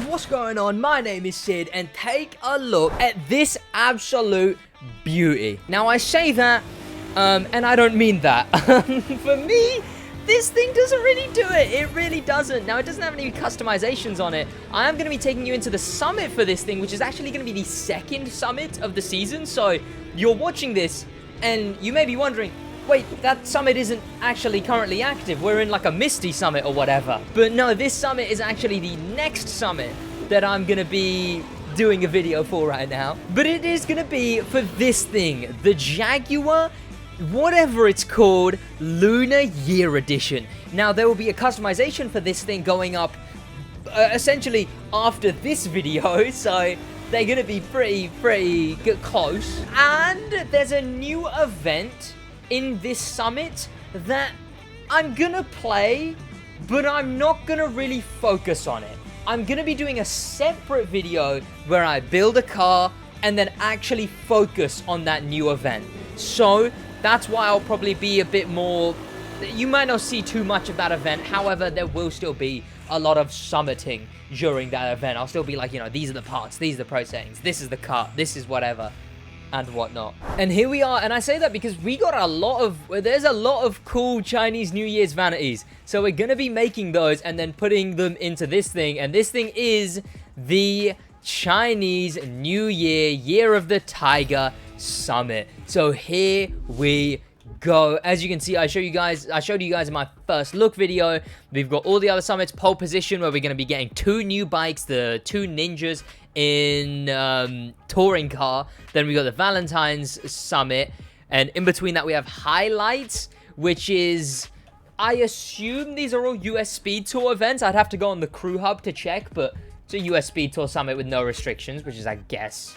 what's going on? My name is Sid, and take a look at this absolute beauty. Now, I say that, and I don't mean that. For me, this thing doesn't really do it. It really doesn't. Now, it doesn't have any customizations on it. I am going to be taking you into the summit for this thing, which is actually going to be the second summit of the season. So, you're watching this, and you may be wondering, wait, that summit isn't actually currently active. We're in like a Misty summit or whatever. But no, this summit is actually the next summit that I'm going to be doing a video for right now. But it is going to be for this thing, the Jaguar, whatever it's called, Lunar Year Edition. Now, there will be a customization for this thing going up essentially after this video. So they're going to be pretty close. And there's a new event in this summit that I'm gonna play, but I'm not gonna really focus on it. I'm gonna be doing a separate video where I build a car and then actually focus on that new event. So that's why I'll probably be a bit more, you might not see too much of that event. However, there will still be a lot of summiting during that event. I'll still be like, you know, these are the parts, these are the pro settings, this is the car, this is whatever, and whatnot. And here we are, and I say that because we got there's a lot of cool Chinese New Year's vanities. So we're gonna be making those and then putting them into this thing, and this thing is the Chinese New Year of the Tiger Summit. So here we go. As you can see, I showed you guys in my first look video. We've got all the other summits, pole position, where we're going to be getting 2 new bikes, the 2 ninjas in touring car. Then we got the Valentine's Summit, and in between that we have highlights, which is, I assume these are all US Speed Tour events. I'd have to go on the crew hub to check, but it's a US Speed Tour Summit with no restrictions, which is, I guess,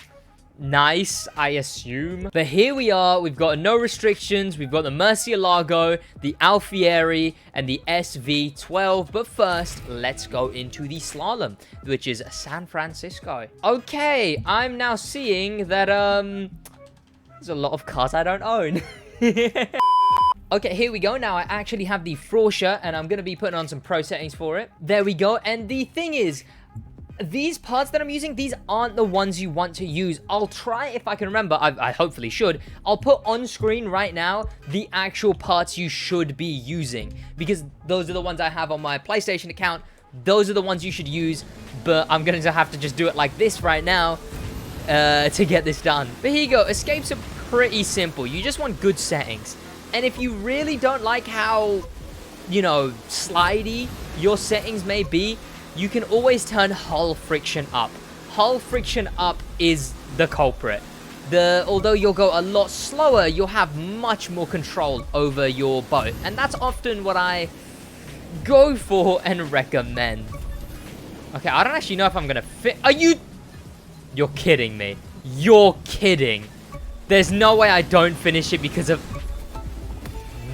nice, I assume. But here we are. We've got no restrictions. We've got the Murcielago, the Alfieri, and the SV12. But first, let's go into the slalom, which is San Francisco. Okay, I'm now seeing that there's a lot of cars I don't own. Okay, here we go. Now I actually have the Porsche, and I'm going to be putting on some pro settings for it. There we go. And the thing is, these parts that I'm using, these aren't the ones you want to use. I'll try, if I can remember, I hopefully should. I'll put on screen right now the actual parts you should be using, because those are the ones I have on my PlayStation account. Those are the ones you should use, but I'm going to have to just do it like this right now to get this done. But here you go. Escapes are pretty simple. You just want good settings. And if you really don't like how, you know, slidey your settings may be, you can always turn hull friction up. Hull friction up is the culprit. Although you'll go a lot slower, you'll have much more control over your boat. And that's often what I go for and recommend. Okay, I don't actually know if I'm gonna fit. You're kidding me. You're kidding. There's no way I don't finish it because of...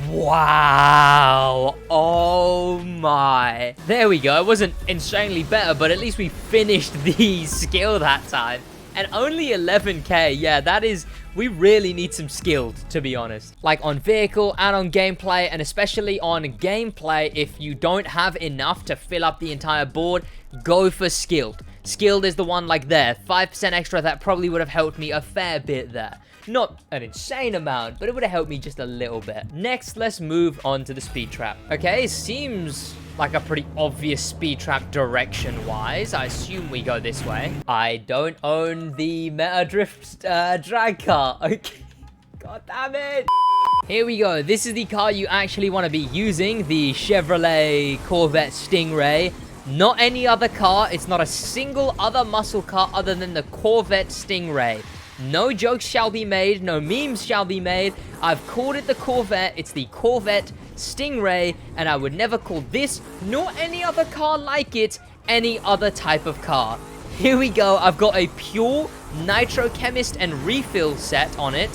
Wow. Oh my. There we go. It wasn't insanely better, but at least we finished the skill that time. And only 11k. Yeah, that is... We really need some skilled, to be honest. Like on vehicle and on gameplay, and especially on gameplay, if you don't have enough to fill up the entire board, go for skilled. Skilled is the one like there. 5% extra, that probably would have helped me a fair bit there. Not an insane amount, but it would have helped me just a little bit. Next, let's move on to the SpeedTrap. Okay, seems like a pretty obvious SpeedTrap direction-wise. I assume we go this way. I don't own the Meta Drift drag car. Okay, god damn it. Here we go. This is the car you actually want to be using, the Chevrolet Corvette Stingray. Not any other car. It's not a single other muscle car other than the Corvette Stingray. No jokes shall be made, no memes shall be made. I've called it the Corvette. It's the Corvette Stingray, and I would never call this, nor any other car like it, any other type of car. Here we go. I've got a pure Nitro Chemist and refill set on it.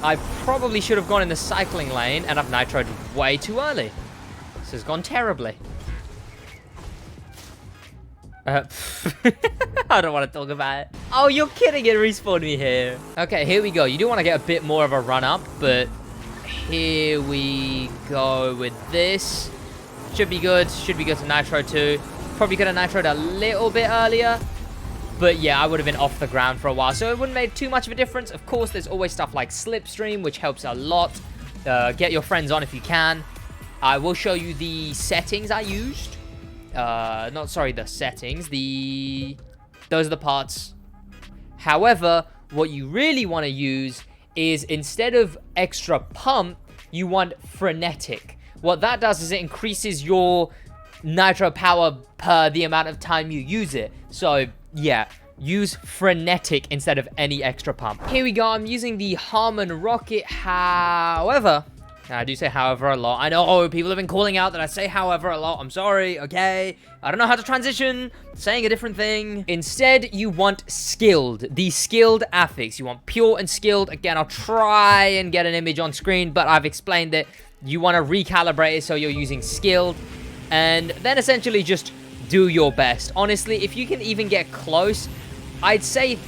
I probably should have gone in the cycling lane, and I've nitroed way too early. This has gone terribly. I don't want to talk about it. Oh, you're kidding. It respawned me here. Okay, here we go. You do want to get a bit more of a run up, but here we go with this. Should be good. Should be good to Nitro too. Probably could have nitroed a little bit earlier. But yeah, I would have been off the ground for a while. So it wouldn't make too much of a difference. Of course, there's always stuff like Slipstream, which helps a lot. Get your friends on if you can. I will show you the settings I used. The settings. Those are the parts. However, what you really want to use is, instead of extra pump, you want frenetic. What that does is it increases your nitro power per the amount of time you use it. So yeah, use frenetic instead of any extra pump. Here we go. I'm using the Harman rocket. However, I do say however a lot. I know people have been calling out that I say however a lot. I'm sorry, okay? I don't know how to transition. Saying a different thing. Instead, you want skilled. The skilled affix. You want pure and skilled. Again, I'll try and get an image on screen, but I've explained it. You want to recalibrate it so you're using skilled. And then essentially just do your best. Honestly, if you can even get close, I'd say...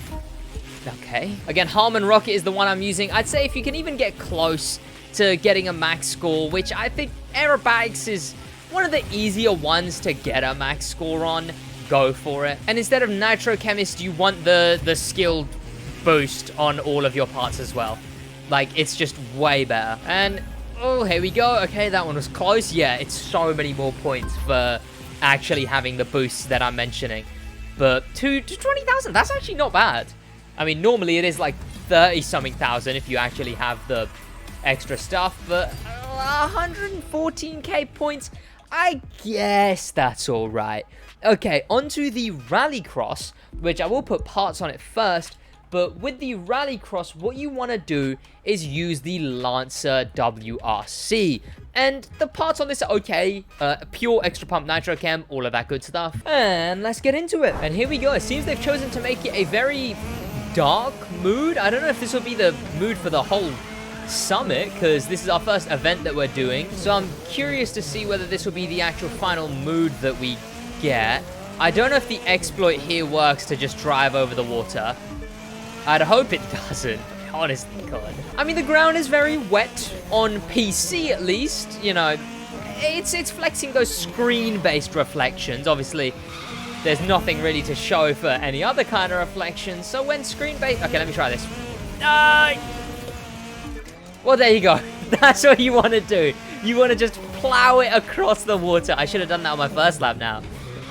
Okay. Again, Harman rocket is the one I'm using. I'd say if you can even get close to getting a max score, which I think Aerobatics is one of the easier ones to get a max score on, go for it. And instead of Nitro Chemist, you want the skilled boost on all of your parts as well. Like, it's just way better. And, oh, here we go. Okay, that one was close. Yeah, it's so many more points for actually having the boosts that I'm mentioning. But to 20,000, that's actually not bad. I mean, normally it is like 30-something thousand if you actually have the extra stuff, but 114k points, I guess that's all right. Okay, onto the Rallycross, which I will put parts on it first, but with the Rallycross, what you want to do is use the Lancer WRC, and the parts on this are okay. Pure extra pump nitro chem, all of that good stuff, and let's get into it. And here we go. It seems they've chosen to make it a very dark mood. I don't know if this will be the mood for the whole summit, because this is our first event that we're doing, so I'm curious to see whether this will be the actual final mood that we get. I don't know if the exploit here works to just drive over the water. I'd hope it doesn't. Honestly, God. I mean, the ground is very wet on PC, at least. You know, it's flexing those screen-based reflections. Obviously, there's nothing really to show for any other kind of reflections. So when screen-based... Okay, let me try this. Well, there you go. That's what you want to do. You want to just plow it across the water. I should have done that on my first lap now.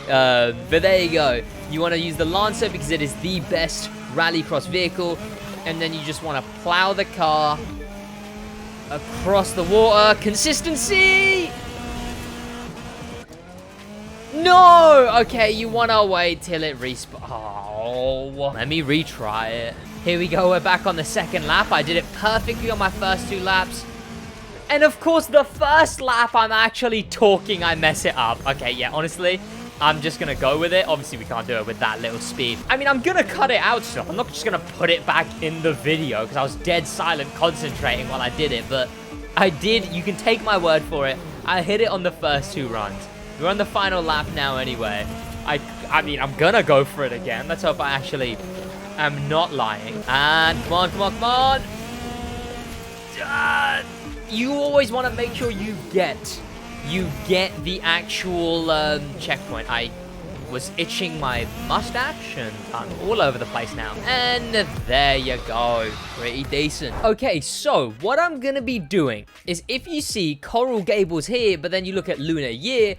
But there you go. You want to use the Lancer because it is the best rallycross vehicle. And then you just want to plow the car across the water. Consistency! No! Okay, you want to wait till it respawns. Oh, let me retry it. Here we go. We're back on the second lap. I did it perfectly on my first 2 laps. And of course, the first lap, I'm actually talking. I mess it up. Okay, yeah, honestly, I'm just going to go with it. Obviously, we can't do it with that little speed. I mean, I'm going to cut it out still. I'm not just going to put it back in the video because I was dead silent concentrating while I did it. But I did. You can take my word for it. I hit it on the first 2 runs. We're on the final lap now anyway. I mean, I'm going to go for it again. Let's hope I actually am not lying. And come on, come on, come on. You always want to make sure you get the actual checkpoint. I was itching my mustache and I'm all over the place now. And there you go. Pretty decent. Okay, so what I'm going to be doing is, if you see Coral Gables here, but then you look at Lunar Year,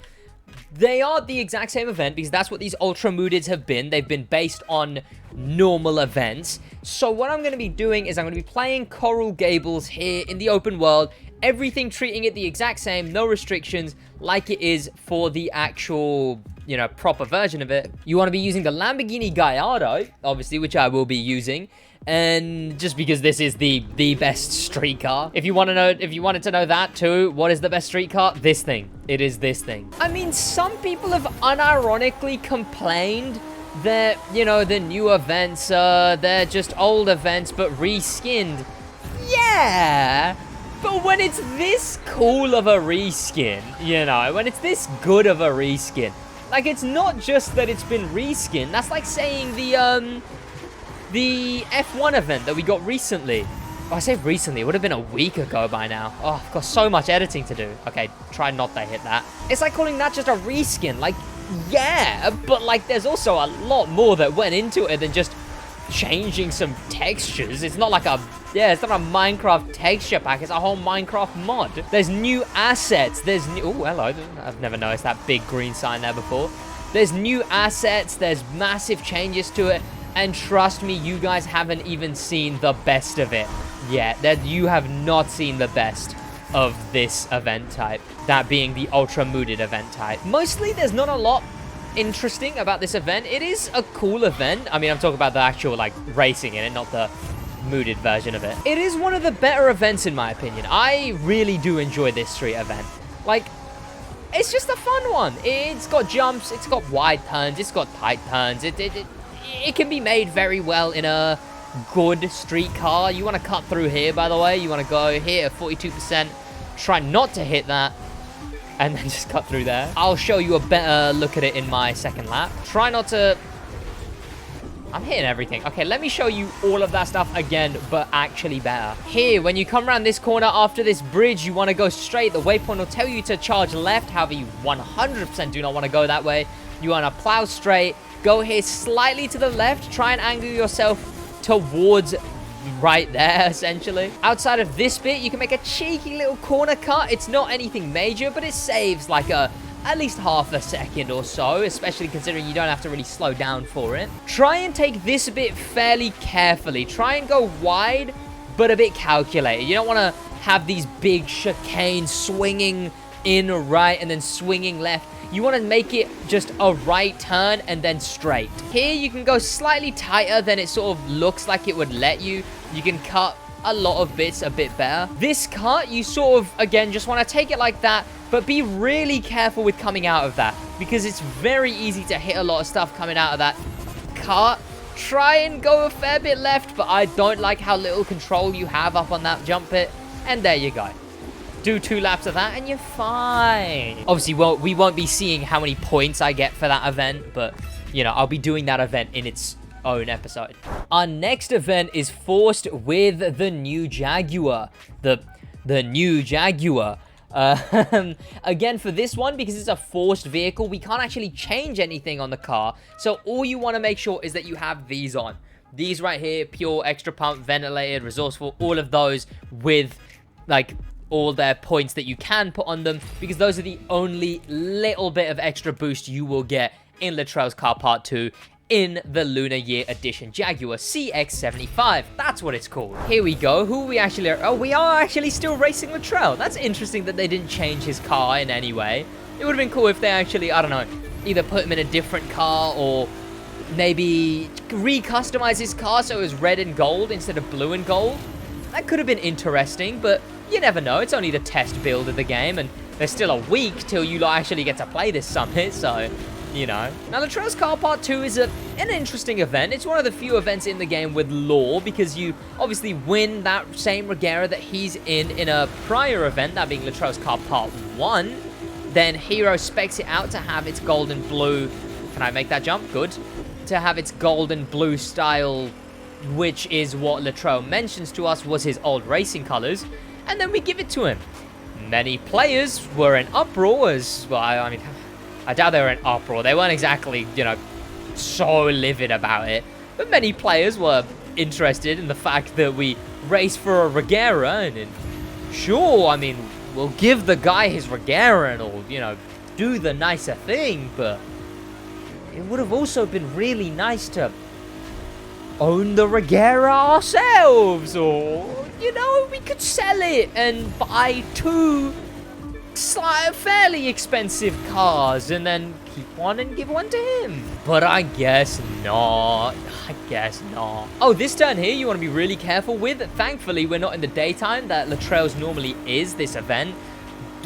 they are the exact same event because that's what these Ultra Moodeds have been. They've been based on normal events. So what I'm going to be doing is I'm going to be playing Coral Gables here in the open world. Everything treating it the exact same, no restrictions, like it is for the actual, you know, proper version of it. You want to be using the Lamborghini Gallardo, obviously, which I will be using. And just because this is the best street car. If you wanted to know that too, what is the best street car? This thing. It is this thing. I mean, some people have unironically complained that, you know, the new events, they're just old events but reskinned. Yeah, but when it's this cool of a reskin, you know, when it's this good of a reskin, like, it's not just that it's been reskinned. That's like saying the F1 event that we got recently. Oh, I say recently, it would have been a week ago by now. Oh, I've got so much editing to do. Okay, try not to hit that. It's like calling that just a reskin. Like, yeah, but like there's also a lot more that went into it than just changing some textures. It's not like it's not a Minecraft texture pack. It's a whole Minecraft mod. There's new assets. There's new, oh, hello. I've never noticed that big green sign there before. There's new assets. There's massive changes to it. And trust me, you guys haven't even seen the best of it yet. That you have not seen the best of this event type. That being the ultra mooted event type. Mostly, there's not a lot interesting about this event. It is a cool event. I mean, I'm talking about the actual like racing in it, not the mooted version of it. It is one of the better events in my opinion. I really do enjoy this street event. Like, it's just a fun one. It's got jumps, it's got wide turns, it's got tight turns. It can be made very well in a good street car. You want to cut through here, by the way. You want to go here at 42%. Try not to hit that. And then just cut through there. I'll show you a better look at it in my second lap. Try not to... I'm hitting everything. Okay, let me show you all of that stuff again, but actually better. Here, when you come around this corner after this bridge, you want to go straight. The waypoint will tell you to charge left. However, you 100% do not want to go that way. You want to plow straight. Go here slightly to the left. Try and angle yourself towards right there, essentially. Outside of this bit, you can make a cheeky little corner cut. It's not anything major, but it saves like at least half a second or so, especially considering you don't have to really slow down for it. Try and take this bit fairly carefully. Try and go wide, but a bit calculated. You don't want to have these big chicanes swinging in right and then swinging left. You want to make it just a right turn and then straight. Here, you can go slightly tighter than it sort of looks like it would let you. You can cut a lot of bits a bit better. This cut, you sort of, again, just want to take it like that, but be really careful with coming out of that because it's very easy to hit a lot of stuff coming out of that cut. Try and go a fair bit left, but I don't like how little control you have up on that jump bit. And there you go. Do 2 laps of that and you're fine. Obviously, well, we won't be seeing how many points I get for that event, but, you know, I'll be doing that event in its own episode. Our next event is forced with the new Jaguar. The new Jaguar. Again, for this one, because it's a forced vehicle, we can't actually change anything on the car. So all you want to make sure is that you have these on. These right here, pure, extra pump, ventilated, resourceful, all of those with, like, all their points that you can put on them, because those are the only little bit of extra boost you will get in Latrell's Car Part 2 in the Lunar Year Edition Jaguar CX75. That's what it's called. Here we go. Who are we actually... Oh, we are actually still racing Latrell. That's interesting that they didn't change his car in any way. It would have been cool if they actually, I don't know, either put him in a different car or maybe re-customize his car so it was red and gold instead of blue and gold. That could have been interesting, but you never know. It's only the test build of the game, and there's still a week till you actually get to play this summit, so, you know. Now, Latrell's Car Part 2 is an interesting event. It's one of the few events in the game with lore, because you obviously win that same Regera that he's in a prior event, that being Latrell's Car Part 1. Then Hero specs it out to have its gold and blue... Can I make that jump? Good. To have its gold and blue style, which is what Latrell mentions to us was his old racing colors. And then we give it to him. Many players were in uproar as... Well, I mean, I doubt they were in uproar. They weren't exactly, you know, so livid about it. But many players were interested in the fact that we race for a Regera. And sure, I mean, we'll give the guy his Regera and all, you know, do the nicer thing. But it would have also been really nice to own the Regera ourselves, or, you know, we could sell it and buy 2 fairly expensive cars and then keep one and give one to him. But I guess not. Oh, this turn here you want to be really careful with. Thankfully, we're not in the daytime that Latrell's normally is, this event,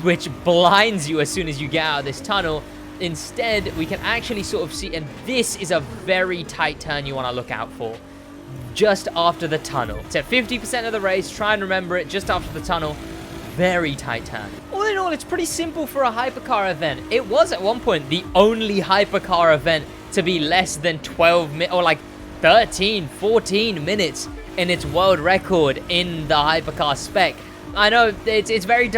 which blinds you as soon as you get out of this tunnel. Instead, we can actually sort of see, and this is a very tight turn you want to look out for. Just after the tunnel. It's at 50% of the race. Try and remember it just after the tunnel. Very tight turn. All in all, it's pretty simple for a Hypercar event. It was at one point the only Hypercar event to be less than 12 minutes, or like 13, 14 minutes in its world record in the Hypercar spec. I know it's very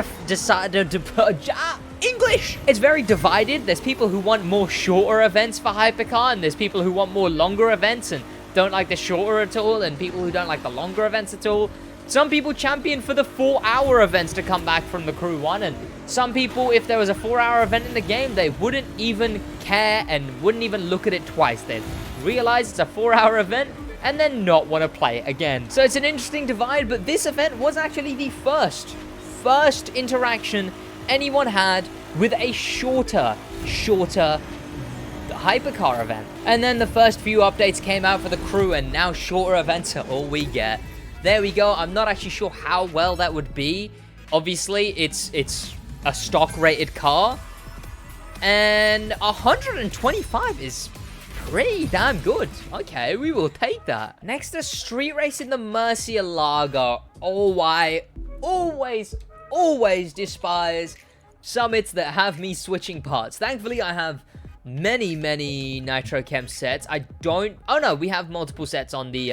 English. It's very divided. There's people who want more shorter events for Hypercar, and there's people who want more longer events and don't like the shorter at all, and people who don't like the longer events at all. Some people champion for the 4-hour events to come back from the Crew 1, and some people, if there was a 4-hour event in the game, they wouldn't even care and wouldn't even look at it twice. They'd realize it's a 4-hour event and then not want to play it again. So it's an interesting divide, but this event was actually the first interaction anyone had with a shorter Hypercar event. And then the first few updates came out for the Crew, and now shorter events are all we get. There we go. I'm not actually sure how well that would be. Obviously, it's a stock rated car, and 125 is pretty damn good. Okay, we will take that. Next, a street race in the Murcielago. Oh, I always despise summits that have me switching parts. Thankfully, I have many Nitro Chem sets. Oh no, we have multiple sets on the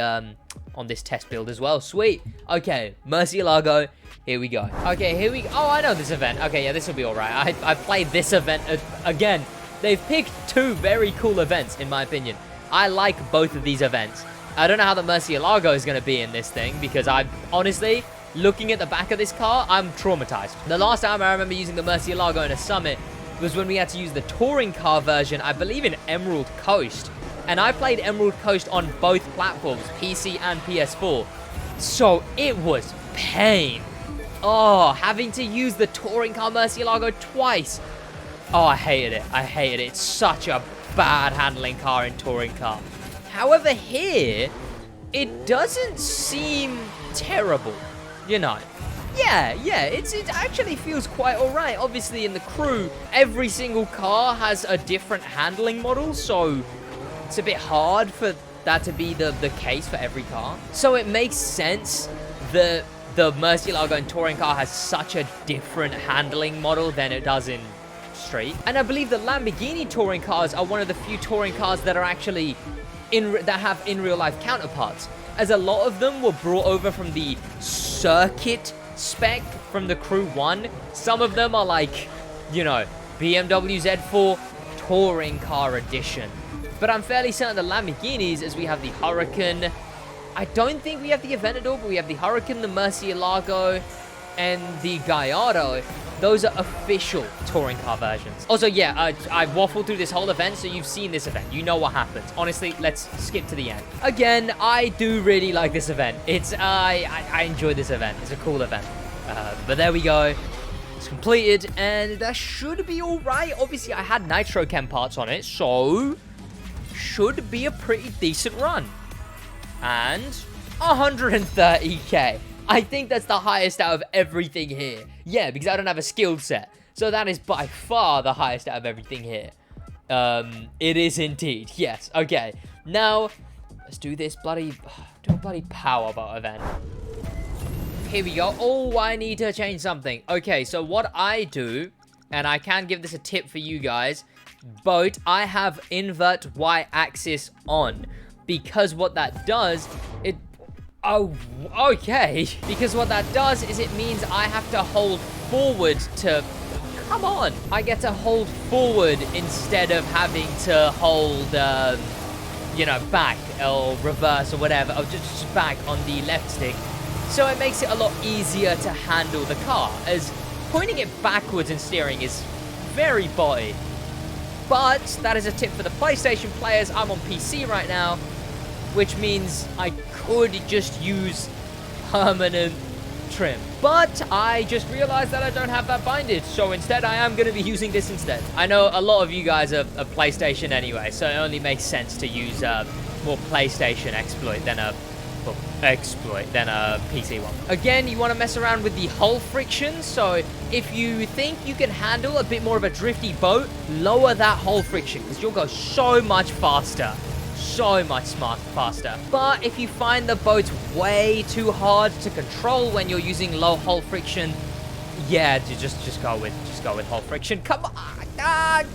on this test build as well. Sweet. Okay, Murcielago. Here we go. Okay, here we go. Oh, I know this event. Okay, yeah, this will be all right. I played this event again. They've picked two very cool events, in my opinion. I like both of these events. I don't know how the Murcielago is going to be in this thing, because I honestly, looking at the back of this car, I'm traumatized. The last time I remember using the Murcielago in a summit was when we had to use the touring car version, I believe in Emerald Coast. And I played Emerald Coast on both platforms, PC and PS4. So it was pain. Oh, having to use the touring car Murcielago twice. Oh, I hated it. I hated it. It's such a bad handling car in touring car. However, here, it doesn't seem terrible, you know. Yeah, it actually feels quite alright. Obviously, in the Crew, every single car has a different handling model, so it's a bit hard for that to be the case for every car. So it makes sense that the Murcielago and touring car has such a different handling model than it does in street. And I believe the Lamborghini touring cars are one of the few touring cars that are actually that have in real life counterparts, as a lot of them were brought over from the circuit spec from the Crew 1. Some of them are like, you know, BMW Z4 touring car edition. But I'm fairly certain the Lamborghinis, as we have the Huracan, I don't think we have the Aventador, but we have the Huracan, the Murcielago, and the Gallardo. Those are official touring car versions. Also, yeah, I waffled through this whole event, so you've seen this event. You know what happens. Honestly, let's skip to the end. Again, I do really like this event. I enjoy this event. It's a cool event. But there we go. It's completed, and that should be all right. Obviously, I had Nitro Chem parts on it, so should be a pretty decent run. And 130k. I think that's the highest out of everything here. Yeah, because I don't have a skill set. So that is by far the highest out of everything here. It is indeed. Yes. Okay. Now, let's do this bloody Powerboat event. Here we go. Oh, I need to change something. Okay, so what I do, and I can give this a tip for you guys, boat, I have invert y-axis on. Because what that does, because what that does is it means I have to hold forward to... Come on! I get to hold forward instead of having to hold, you know, back or reverse or whatever. Or just back on the left stick. So it makes it a lot easier to handle the car, as pointing it backwards and steering is very body. But that is a tip for the PlayStation players. I'm on PC right now, which means I could just use permanent trim. But I just realized that I don't have that binded, so instead I am going to be using this instead. I know a lot of you guys are PlayStation anyway, so it only makes sense to use more PlayStation exploit than a PC one. Again, you want to mess around with the hull friction, so if you think you can handle a bit more of a drifty boat, lower that hull friction, because you'll go so much faster. So much faster. But if you find the boat's way too hard to control when you're using low hull friction, yeah, just go with hull friction. Come on,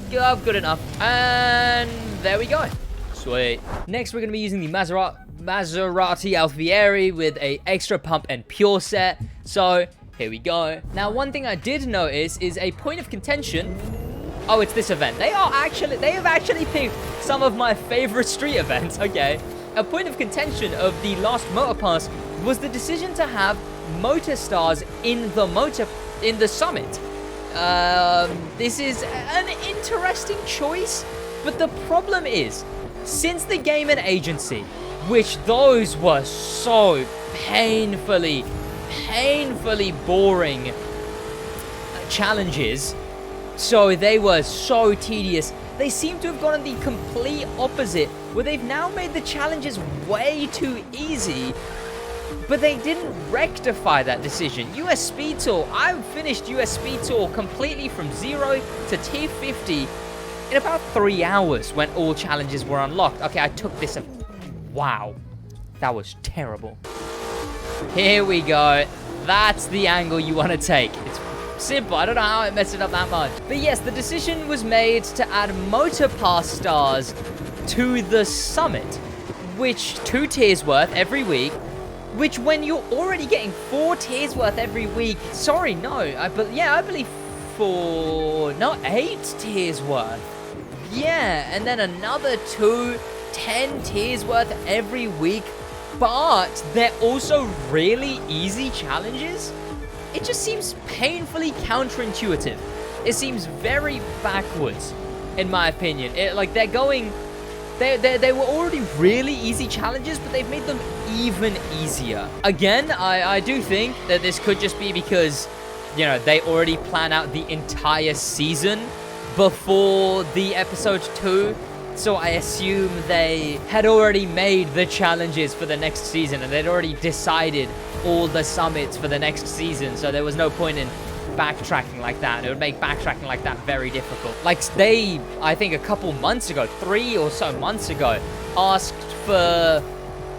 good enough. And there we go. Sweet. Next, we're gonna be using the Maserati Alfieri with a extra pump and pure set. So Here we go. Now, one thing I did notice is a point of contention. Oh, it's this event. They have actually picked some of my favorite street events. Okay. A point of contention of the last Motor Pass was the decision to have motor stars in the summit. This is an interesting choice, but the problem is, since the game and agency, which those were so painfully boring challenges, so they were so tedious, they seem to have gone the complete opposite, where they've now made the challenges way too easy, but they didn't rectify that decision. US Speed Tour, I finished US Speed Tour completely from 0 to tier 50 in about 3 hours when all challenges were unlocked. Okay, I took this. Wow, that was terrible. Here we go. That's the angle you want to take. It's simple. I don't know how I messed it up that much. But yes, the decision was made to add Motor Pass stars to the summit, which 2 tiers worth every week, which when you're already getting 4 tiers worth every week, sorry, no, I believe 8 tiers worth. Yeah, and then another 10 tiers worth every week, but they're also really easy challenges. It just seems painfully counterintuitive. It seems very backwards, in my opinion. They were already really easy challenges, but they've made them even easier. Again, I do think that this could just be because, you know, they already plan out the entire season before the episode 2. So I assume they had already made the challenges for the next season, and they'd already decided all the summits for the next season. So there was no point in backtracking like that. It would make backtracking like that very difficult. Like they, I think a couple months ago, 3 or so months ago, asked for,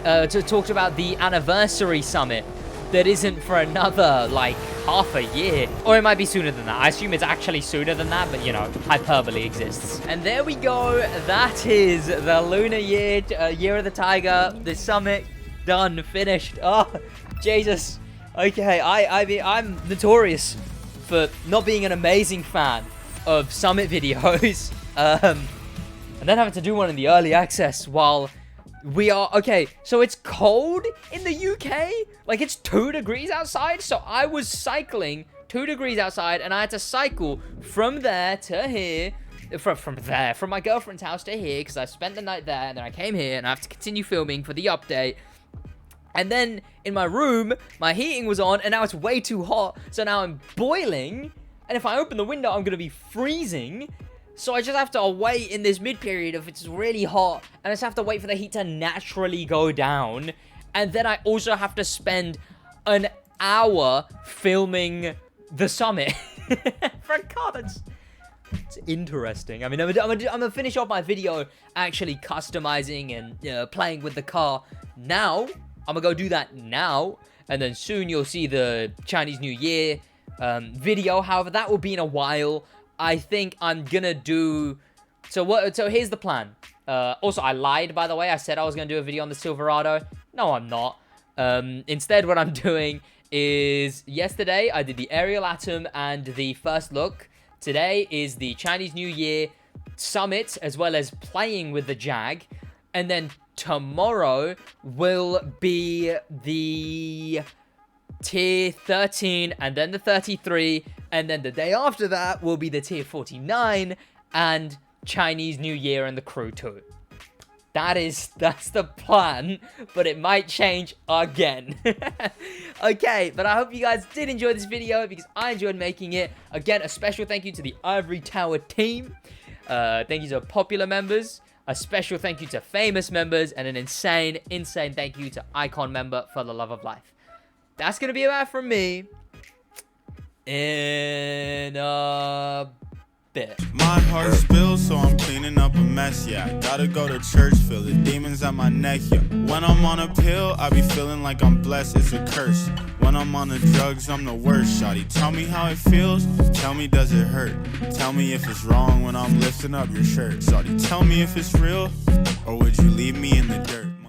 talked about the anniversary summit that isn't for another, like, half a year. Or it might be sooner than that. I assume it's actually sooner than that, but, you know, hyperbole exists. And there we go. That is the Lunar Year, Year of the Tiger, the summit, done, finished. Oh, Jesus. Okay, I'm notorious for not being an amazing fan of summit videos. And then having to do one in the early access while we are... Okay, so it's cold in the UK? Like, it's 2 degrees outside? So I was cycling 2 degrees outside, and I had to cycle from there to here. From my girlfriend's house to here, because I spent the night there, and then I came here, and I have to continue filming for the update. And then in my room, my heating was on, and now it's way too hot. So now I'm boiling, and if I open the window, I'm going to be freezing. So I just have to wait in this mid-period if it's really hot, and I just have to wait for the heat to naturally go down. And then I also have to spend an hour filming the summit. For a car, it's interesting. I mean, I'm gonna finish off my video actually customizing and playing with the car now. I'm gonna go do that now, and then soon you'll see the Chinese New Year video. However, that will be in a while. I think I'm gonna do... So here's the plan. Also, I lied, by the way. I said I was gonna do a video on the Silverado. No, I'm not. Instead, what I'm doing is... Yesterday, I did the Aerial Atom and the first look. Today is the Chinese New Year summit, as well as playing with the Jag. And then tomorrow will be the tier 13, and then the 33, and then the day after that will be the tier 49 and Chinese New Year and the crew too. That's the plan, but it might change again. Okay, but I hope you guys did enjoy this video, because I enjoyed making it. Again, a special thank you to the Ivory Tower team. Thank you to popular members. A special thank you to famous members, and an insane thank you to Icon member for the love of life. That's going to be about from me in a bit. My heart spills, so I'm cleaning up a mess, yeah. Gotta go to church, feel the demons at my neck, yeah. When I'm on a pill, I be feeling like I'm blessed, it's a curse. When I'm on the drugs, I'm the worst, shawty. Tell me how it feels, tell me does it hurt. Tell me if it's wrong when I'm lifting up your shirt, shawty. Tell me if it's real, or would you leave me in the dirt?